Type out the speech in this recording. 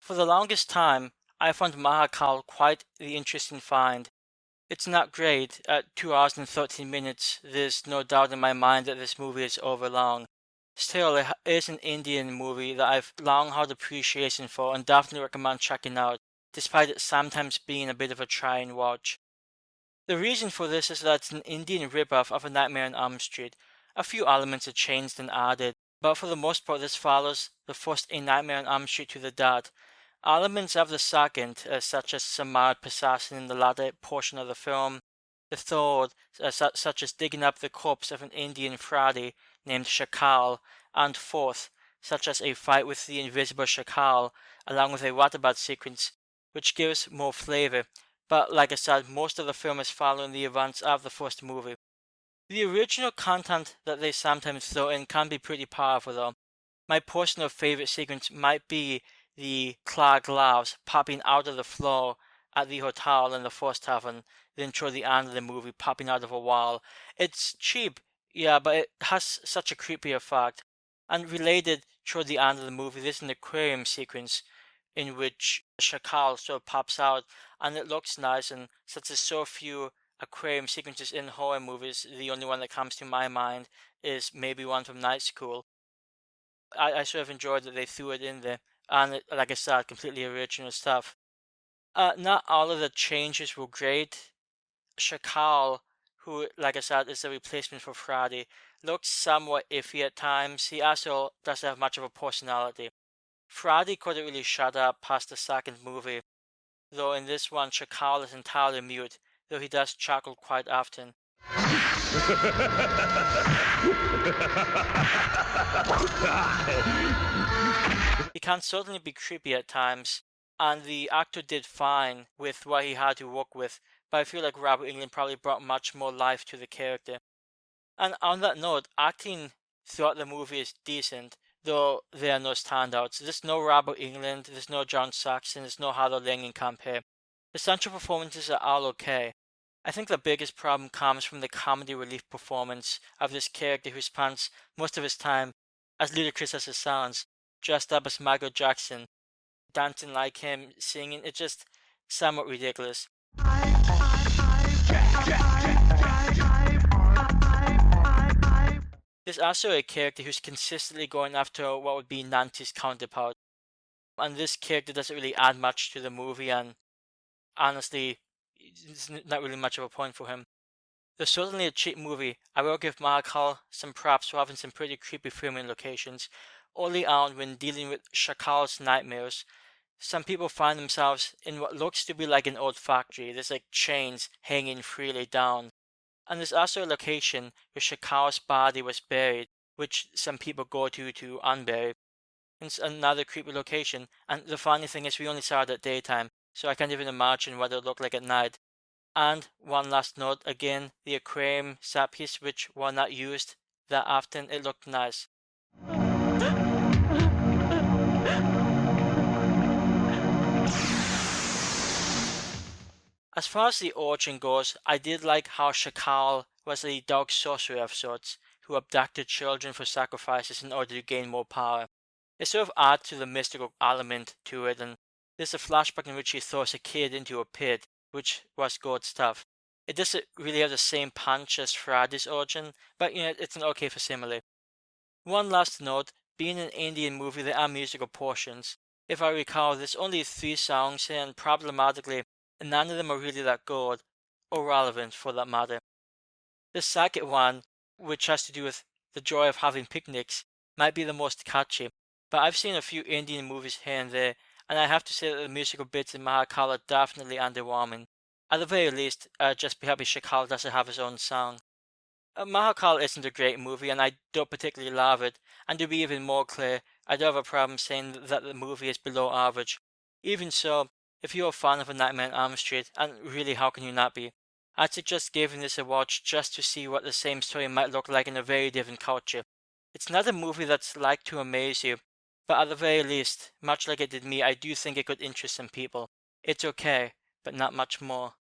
For the longest time, I found Mahakaal quite the interesting find. It's not great. At 2 hours and 13 minutes, there's no doubt in my mind that this movie is overlong. Still, it is an Indian movie that I've long had appreciation for and definitely recommend checking out, despite it sometimes being a bit of a try and watch. The reason for this is that it's an Indian ripoff of A Nightmare on Elm Street. A few elements are changed and added, but for the most part this follows the first A Nightmare on Elm Street to the dot. Elements of the second, such as some mild possession in the latter portion of the film, the third, such as digging up the corpse of an Indian Friday named Shakal, and fourth, such as a fight with the invisible Shakal, along with a waterbed sequence, which gives more flavor. But like I said, most of the film is following the events of the first movie. The original content that they sometimes throw in can be pretty powerful though. My personal favorite sequence might be the claw gloves popping out of the floor at the hotel in the first half and then toward the end of the movie popping out of a wall. It's cheap, yeah, but it has such a creepy effect. And related toward the end of the movie, there's an aquarium sequence in which Shakal sort of pops out and it looks nice, and since there's so few aquarium sequences in horror movies, the only one that comes to my mind is maybe one from Night School. I sort of enjoyed that they threw it in there, and like I said, completely original stuff. Not all of the changes were great. Shakal, who, like I said, is the replacement for Friday, looks somewhat iffy at times. He also doesn't have much of a personality. Friday couldn't really shut up past the second movie, though in this one Shakal is entirely mute, though he does chuckle quite often. He can certainly be creepy at times, and the actor did fine with what he had to work with, but I feel like Robert Englund probably brought much more life to the character. And on that note, acting throughout the movie is decent, though there are no standouts. There's no Robert Englund, there's no John Saxon, there's no Harold Langenkamp here. The central performances are all okay. I think the biggest problem comes from the comedy relief performance of this character who spends most of his time, as ludicrous as it sounds, dressed up as Michael Jackson, dancing like him, singing. It's just somewhat ridiculous. There's also a character who's consistently going after what would be Nancy's counterpart, and this character doesn't really add much to the movie, and honestly, it's not really much of a point for him. There's certainly a cheap movie. I will give Mahakaal some props for having some pretty creepy filming locations. Early on, when dealing with Shakal's nightmares, some people find themselves in what looks to be like an old factory. There's like chains hanging freely down. And there's also a location where Shakal's body was buried, which some people go to unbury. It's another creepy location, and the funny thing is we only saw it at daytime, so I can't even imagine what it looked like at night. And one last note, again, the aquarium set piece, which were not used that often, it looked nice. As far as the origin goes, I did like how Shakal was a dark sorcerer of sorts, who abducted children for sacrifices in order to gain more power. It sort of adds to the mystical element to it, and there's a flashback in which he throws a kid into a pit, which was good stuff. It doesn't really have the same punch as Friday's origin, but it's an okay facsimile. One last note, being an Indian movie, there are musical portions. If I recall, there's only 3 songs here, and problematically, none of them are really that good, or relevant for that matter. The second one, which has to do with the joy of having picnics, might be the most catchy, but I've seen a few Indian movies here and there, and I have to say that the musical bits in Mahakaal are definitely underwhelming. At the very least, just be happy Shakal doesn't have his own song. Mahakaal isn't a great movie, and I don't particularly love it, and to be even more clear, I don't have a problem saying that the movie is below average. Even so, if you're a fan of A Nightmare on Elm Street, and really how can you not be, I'd suggest giving this a watch just to see what the same story might look like in a very different culture. It's not a movie that's like to amaze you, but at the very least, much like it did me, I do think it could interest some people. It's okay, but not much more.